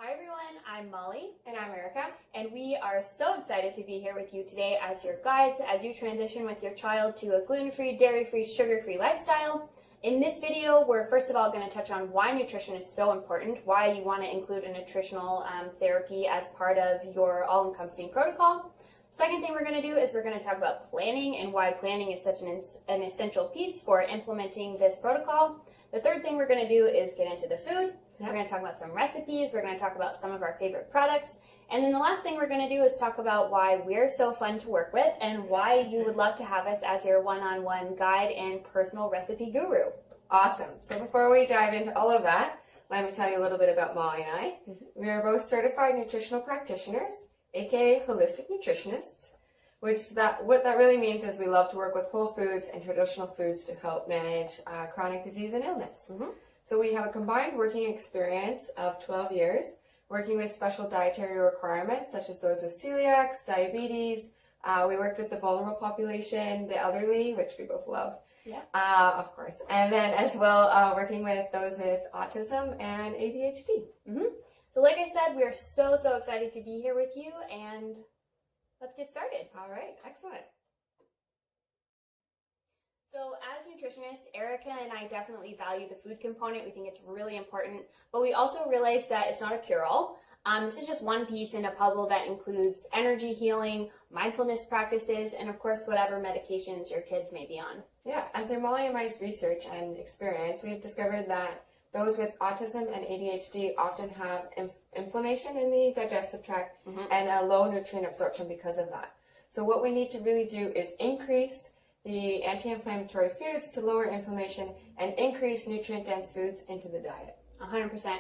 Hi everyone, I'm Molly. And I'm Erica. And we are so excited to be here with you today as your guides as you transition with your child to a gluten-free, dairy-free, sugar-free lifestyle. In this video, we're first of all going to touch on why nutrition is so important, why you want to include a nutritional therapy as part of your all-encompassing protocol. Second thing we're going to do is we're going to talk about planning and why planning is such an essential piece for implementing this protocol. The third thing we're going to do is get into the food. We're going to talk about some recipes. We're going to talk about some of our favorite products. And then the last thing we're going to do is talk about why we're so fun to work with and why you would love to have us as your one-on-one guide and personal recipe guru. Awesome. So before we dive into all of that, let me tell you a little bit about Molly and I. We are both certified nutritional practitioners, aka holistic nutritionists, what that really means is we love to work with whole foods and traditional foods to help manage chronic disease and illness. So we have a combined working experience of 12 years, working with special dietary requirements such as those with celiacs, diabetes. We worked with the vulnerable population, the elderly, which we both love, of course. And then as well, working with those with autism and ADHD. So like I said, we are so excited to be here with you, and let's get started. All right, excellent. So as nutritionists, Erica and I definitely value the food component. We think it's really important, but we also realize that it's not a cure-all. This is just one piece in a puzzle that includes energy healing, mindfulness practices, and of course, whatever medications your kids may be on. Yeah, and through Molly and My's research and experience, we've discovered that those with autism and ADHD often have inflammation in the digestive tract and a low nutrient absorption because of that. So what we need to really do is increase the anti-inflammatory foods to lower inflammation and increase nutrient-dense foods into the diet. 100%.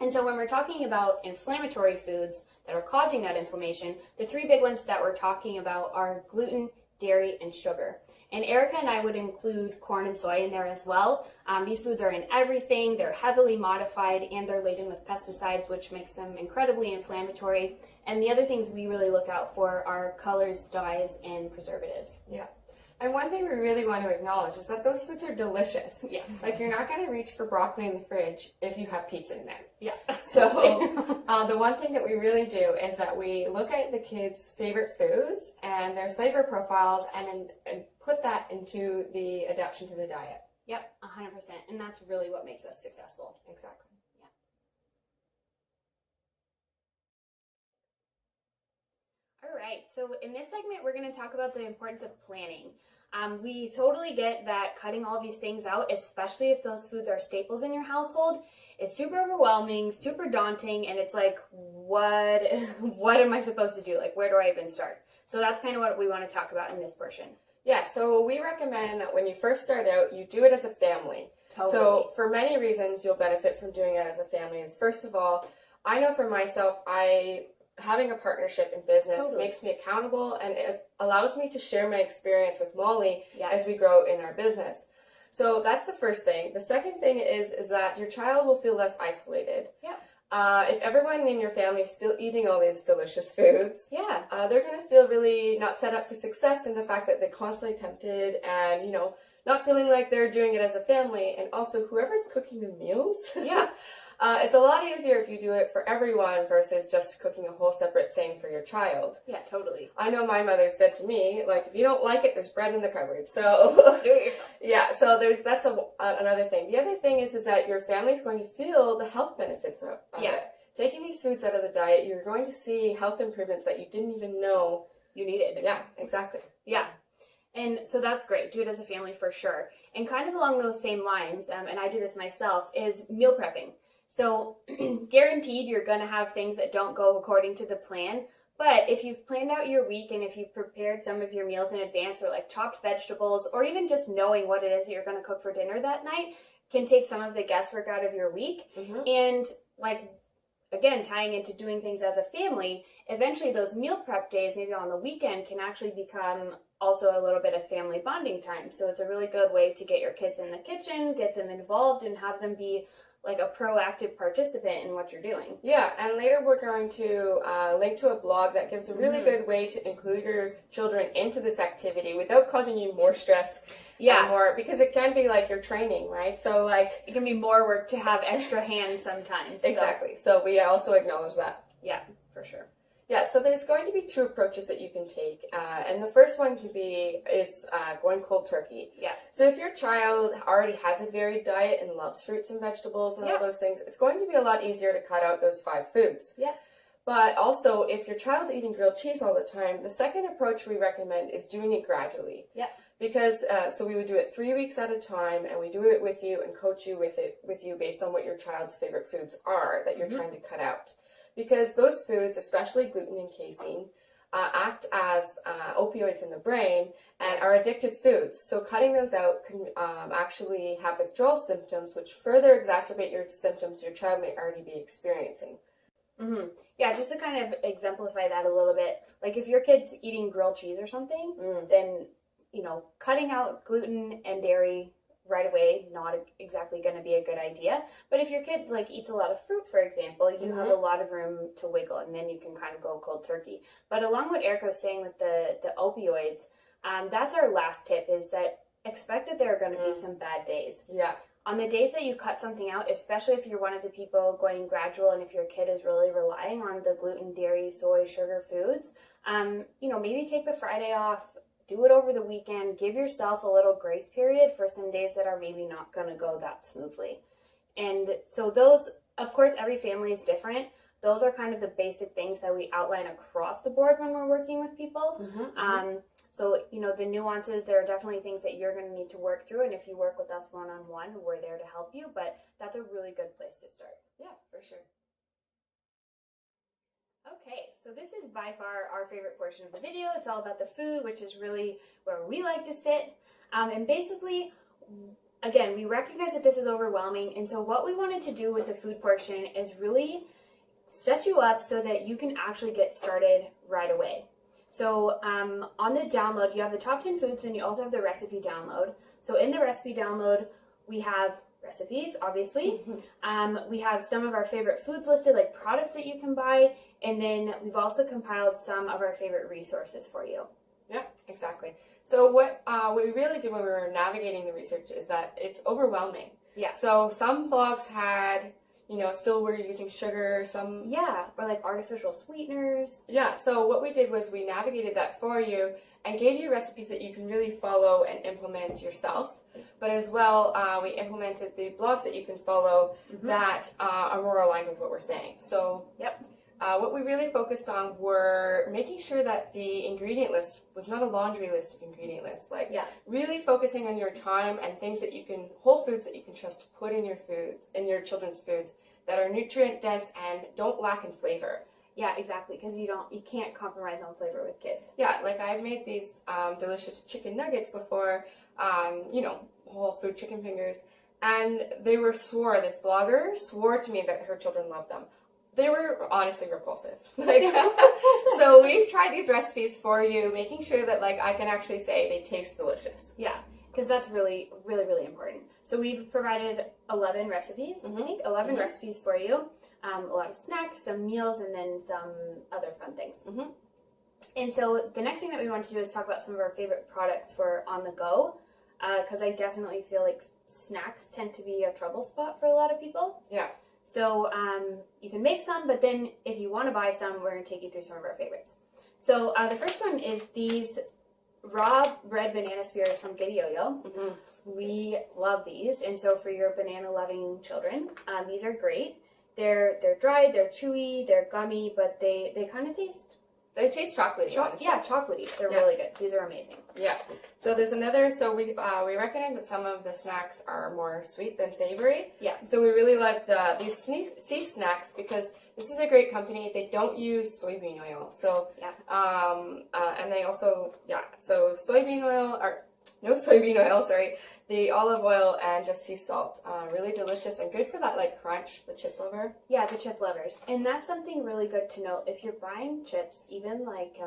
And so when we're talking about inflammatory foods that are causing that inflammation, the three big ones that we're talking about are gluten, dairy, and sugar. And Erica and I would include corn and soy in there as well. These foods are in everything. They're heavily modified and they're laden with pesticides, which makes them incredibly inflammatory. And the other things we really look out for are colors, dyes, and preservatives. Yeah. And one thing we really want to acknowledge is that those foods are delicious. Yeah. Like, you're not going to reach for broccoli in the fridge if you have pizza in there. Yeah. So the one thing that we really do is that we look at the kids' favorite foods and their flavor profiles and put that into the adaptation to the diet. Yep, 100%. And that's really what makes us successful. Exactly. All right, so in this segment, we're going to talk about the importance of planning. We totally get that cutting all these things out, especially if those foods are staples in your household, is super overwhelming, super daunting, and it's like, what am I supposed to do? Like, where do I even start? So that's kind of what we want to talk about in this portion. Yeah, so we recommend that when you first start out, you do it as a family. Totally. So for many reasons, you'll benefit from doing it as a family. Is first of all, I know for myself, having a partnership in business makes me accountable, and it allows me to share my experience with Molly as we grow in our business. So that's the first thing. The second thing is that your child will feel less isolated. Yeah. If everyone in your family is still eating all these delicious foods, they're going to feel really not set up for success in the fact that they're constantly tempted and, not feeling like they're doing it as a family. And also, whoever's cooking the meals, it's a lot easier if you do it for everyone versus just cooking a whole separate thing for your child. Yeah, totally. I know my mother said to me, like, if you don't like it, there's bread in the cupboard. So do it yourself. Yeah, so that's another thing. The other thing is that your family's going to feel the health benefits of it. Taking these foods out of the diet, you're going to see health improvements that you didn't even know you needed. Yeah, exactly. Yeah. And so that's great. Do it as a family for sure. And kind of along those same lines, and I do this myself, is meal prepping. So guaranteed you're going to have things that don't go according to the plan. But if you've planned out your week and if you've prepared some of your meals in advance, or like chopped vegetables, or even just knowing what it is that you're going to cook for dinner that night, can take some of the guesswork out of your week. And like, again, tying into doing things as a family, eventually those meal prep days, maybe on the weekend, can actually become also a little bit of family bonding time. So it's a really good way to get your kids in the kitchen, get them involved, and have them be like a proactive participant in what you're doing. Yeah, and later we're going to link to a blog that gives a really good way to include your children into this activity without causing you more stress. Yeah. More, because it can be like your training, right? So like it can be more work to have extra hands sometimes. Exactly. So we also acknowledge that. Yeah, for sure. Yeah, so there's going to be two approaches that you can take, and the first one is going cold turkey. Yeah. So if your child already has a varied diet and loves fruits and vegetables and all those things, it's going to be a lot easier to cut out those 5 foods. Yeah. But also, if your child's eating grilled cheese all the time, the second approach we recommend is doing it gradually. Yeah. Because so we would do it 3 weeks at a time, and we do it with you and coach you with you based on what your child's favorite foods are that you're trying to cut out. Because those foods, especially gluten and casein, act as opioids in the brain and are addictive foods. So cutting those out can actually have withdrawal symptoms, which further exacerbate your symptoms your child may already be experiencing. Mm-hmm. Yeah, just to kind of exemplify that a little bit, like if your kid's eating grilled cheese or something, then, you know, cutting out gluten and dairy right away, not exactly going to be a good idea. But if your kid like eats a lot of fruit, for example, you have a lot of room to wiggle, and then you can kind of go cold turkey. But along what Erica was saying with the opioids, that's our last tip, is that expect that there are going to be some bad days. Yeah. On the days that you cut something out, especially if you're one of the people going gradual and if your kid is really relying on the gluten, dairy, soy, sugar foods, you know, maybe take the Friday off, do it over the weekend, give yourself a little grace period for some days that are maybe not going to go that smoothly. And so those, of course, every family is different. Those are kind of the basic things that we outline across the board when we're working with people. So, you know, the nuances, there are definitely things that you're going to need to work through. And if you work with us one-on-one, we're there to help you. But that's a really good place to start. Yeah, for sure. Okay, so this is by far our favorite portion of the video. It's all about the food, which is really where we like to sit. And basically, again, we recognize that this is overwhelming. And so what we wanted to do with the food portion is really set you up so that you can actually get started right away. So on the download, you have the top 10 foods and you also have the recipe download. So in the recipe download, we have recipes, obviously. We have some of our favorite foods listed, like products that you can buy. And then we've also compiled some of our favorite resources for you. Yeah, exactly. So what we really did when we were navigating the research is that it's overwhelming. Yeah. So some blogs had, you know, still we're using sugar, some... Yeah, or like artificial sweeteners. Yeah, so what we did was we navigated that for you and gave you recipes that you can really follow and implement yourself. But as well, we implemented the blogs that you can follow that are more aligned with what we're saying. So what we really focused on were making sure that the ingredient list was not a laundry list of ingredient lists. Like really focusing on your time and things that you can, whole foods that you can trust to put in your foods, in your children's foods, that are nutrient dense and don't lack in flavor. Yeah, exactly, because you can't compromise on flavor with kids. Yeah, like I've made these delicious chicken nuggets before, you know, whole food chicken fingers, and this blogger swore to me that her children loved them. They were honestly repulsive. Like, so we've tried these recipes for you, making sure that like I can actually say they taste delicious. Yeah, because that's really, really, really important. So we've provided 11 recipes, I think, 11 recipes for you. A lot of snacks, some meals, and then some other fun things. And so the next thing that we want to do is talk about some of our favorite products for on the go, because I definitely feel like snacks tend to be a trouble spot for a lot of people. Yeah. So you can make some, but then if you want to buy some, we're going to take you through some of our favorites. So the first one is these raw red banana spears from Giddy-Yo-Yo. We love these, and so for your banana-loving children, these are great. They're dried, they're chewy, they're gummy, but they kind of taste... They taste chocolatey. Yeah, chocolatey. They're really good. These are amazing. Yeah. So there's another. So we recognize that some of the snacks are more sweet than savory. Yeah. So we really like these Seed Snacks because this is a great company. They don't use soybean oil. So and they also So soybean oil or no soybean oil. Sorry. The olive oil and just sea salt. Really delicious and good for that like crunch, the chip lover. Yeah, the chip lovers. And that's something really good to note. If you're buying chips, even like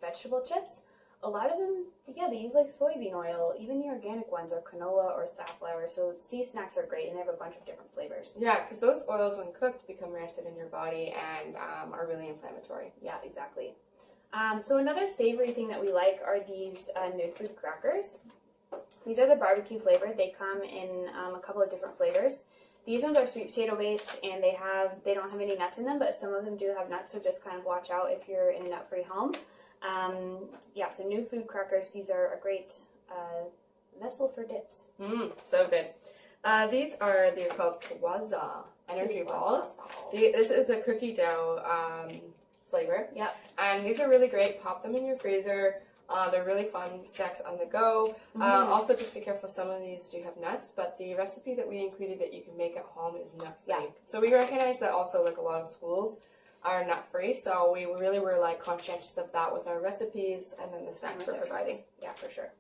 vegetable chips, a lot of them, yeah, they use like soybean oil. Even the organic ones are canola or safflower. So sea snacks are great, and they have a bunch of different flavors. Yeah, because those oils, when cooked, become rancid in your body and are really inflammatory. Yeah, exactly. So another savory thing that we like are these Nude Food crackers. These are the barbecue flavored. They come in a couple of different flavors. These ones are sweet potato based, and they don't have any nuts in them, but some of them do have nuts, so just kind of watch out if you're in a nut-free home. So Nude Food crackers, these are a great vessel for dips. So good. They're called Kawaza energy balls. This is a cookie dough flavor. Yep. And these are really great. Pop them in your freezer. They're really fun snacks on the go. Also, just be careful, some of these do have nuts, but the recipe that we included that you can make at home is nut-free. Yeah. So we recognize that also, like, a lot of schools are nut-free, so we really were, like, conscientious of that with our recipes and then the snacks we're providing. Yeah, for sure.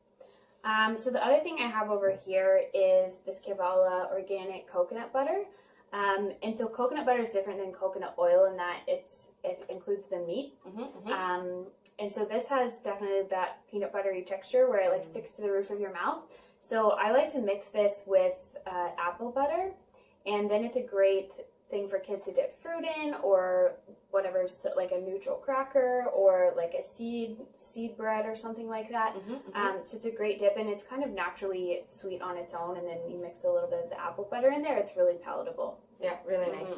So the other thing I have over here is this Kevala organic coconut butter. And so coconut butter is different than coconut oil in that it includes the meat. And so this has definitely that peanut buttery texture where it like sticks to the roof of your mouth. So I like to mix this with apple butter, and then it's a great thing for kids to dip fruit in, or whatever, like a neutral cracker or like a seed bread or something like that. So it's a great dip, and it's kind of naturally sweet on its own, and then you mix a little bit of the apple butter in there. It's really palatable. Yeah, really nice.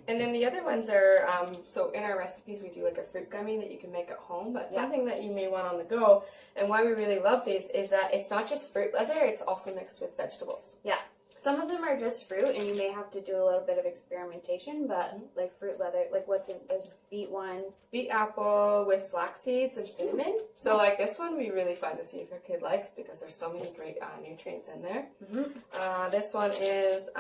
And then the other ones are, so in our recipes we do like a fruit gummy that you can make at home, but something that you may want on the go, and why we really love these is that it's not just fruit leather, it's also mixed with vegetables. Yeah. Some of them are just fruit, and you may have to do a little bit of experimentation, but like fruit leather, like there's beet one. Beet apple with flax seeds and cinnamon. So like this one would be really fun to see if your kid likes, because there's so many great nutrients in there. This one is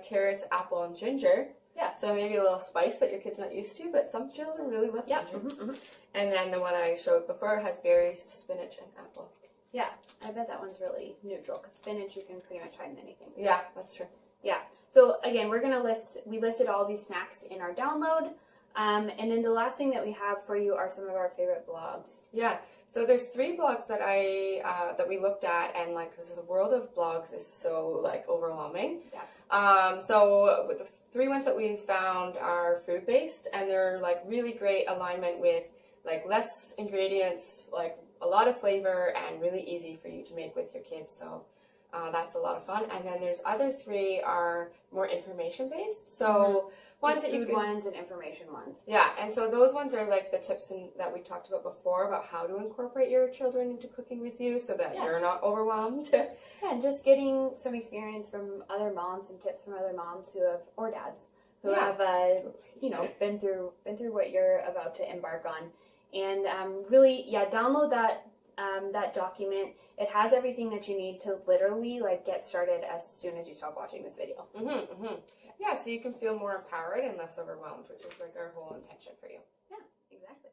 carrots, apple, and ginger. Yeah. So maybe a little spice that your kid's not used to, but some children really love ginger. And then the one I showed before has berries, spinach, and apple. Yeah, I bet that one's really neutral, because spinach you can pretty much hide in anything. Yeah, that's true. Yeah. So again, we listed all these snacks in our download. And then the last thing that we have for you are some of our favorite blogs. Yeah. So there's 3 blogs that that we looked at, and like the world of blogs is so like overwhelming. Yeah. So the 3 ones that we found are food based, and they're like really great alignment with like less ingredients, like a lot of flavor, and really easy for you to make with your kids. So that's a lot of fun. And then there's other 3 are more information based. So ones that food ones and information ones. Yeah, and so those ones are like the tips that we talked about before about how to incorporate your children into cooking with you so that you're not overwhelmed. Yeah, and just getting some experience from other moms and tips from other moms or dads who have been through what you're about to embark on. And really, download that document. It has everything that you need to literally like get started as soon as you stop watching this video. Yeah, so you can feel more empowered and less overwhelmed, which is like our whole intention for you. Yeah, exactly.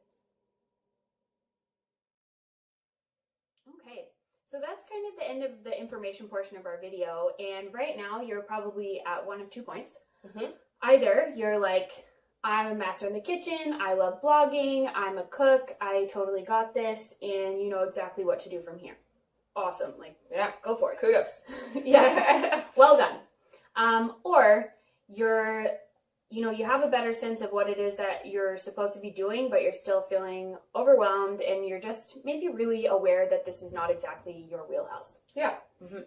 Okay, so that's kind of the end of the information portion of our video. And right now, you're probably at one of 2 points. Either you're like, I'm a master in the kitchen, I love blogging, I'm a cook, I totally got this, and you know exactly what to do from here. Awesome. Like, go for it. Kudos. Well done. Or you have a better sense of what it is that you're supposed to be doing, but you're still feeling overwhelmed, and you're just maybe really aware that this is not exactly your wheelhouse. Yeah.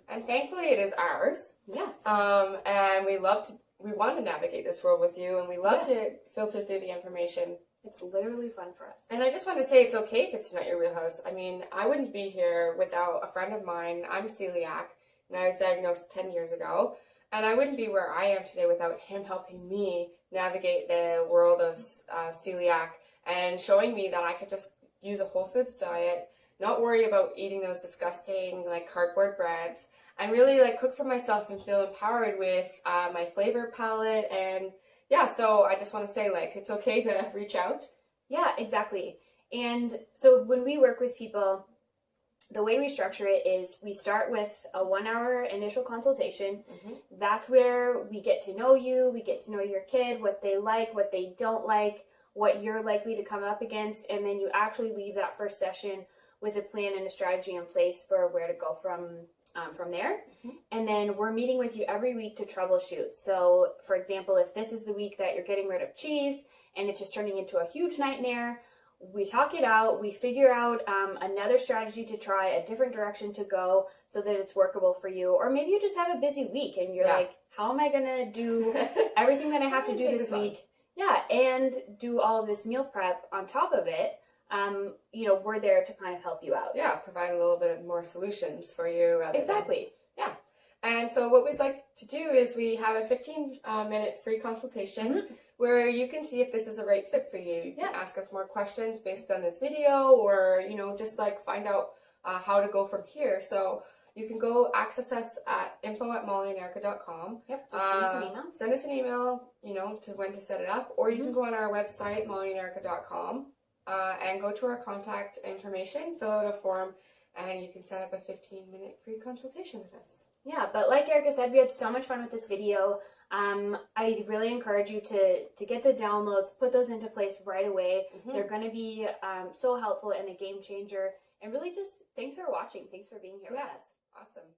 And thankfully it is ours. Yes. And we want to navigate this world with you, and we love to filter through the information. It's literally fun for us. And I just want to say it's okay if it's not your wheelhouse. I mean, I wouldn't be here without a friend of mine. I'm celiac, and I was diagnosed 10 years ago. And I wouldn't be where I am today without him helping me navigate the world of celiac and showing me that I could just use a whole foods diet, not worry about eating those disgusting like cardboard breads, and really like cook for myself and feel empowered with my flavor palette. And so I just want to say, like, it's okay to reach out. Yeah, exactly. And so when we work with people, the way we structure it is we start with a 1-hour initial consultation. That's where we get to know you, we get to know your kid, what they like, what they don't like, what you're likely to come up against, and then you actually leave that first session with a plan and a strategy in place for where to go from there. And then we're meeting with you every week to troubleshoot. So, for example, if this is the week that you're getting rid of cheese and it's just turning into a huge nightmare, we talk it out, we figure out another strategy to try, a different direction to go so that it's workable for you. Or maybe you just have a busy week and you're like, how am I going to do everything that I have to do this week? Yeah, and do all of this meal prep on top of it. We're there to kind of help you out. Yeah, provide a little bit more solutions for you. Exactly. Yeah. And so what we'd like to do is we have a 15-minute free consultation where you can see if this is a right fit for you. You can ask us more questions based on this video, or, just like find out how to go from here. So you can go access us at info@mollyanderica.com. Yep, just send us an email. Send us an email, to when to set it up, or you can go on our website, mollyanderica.com, and go to our contact information, fill out a form, and you can set up a 15-minute free consultation with us. Yeah, but like Erica said, we had so much fun with this video. I really encourage you to get the downloads, put those into place right away. They're going to be so helpful and a game changer. And really just thanks for watching. Thanks for being here with us. Awesome.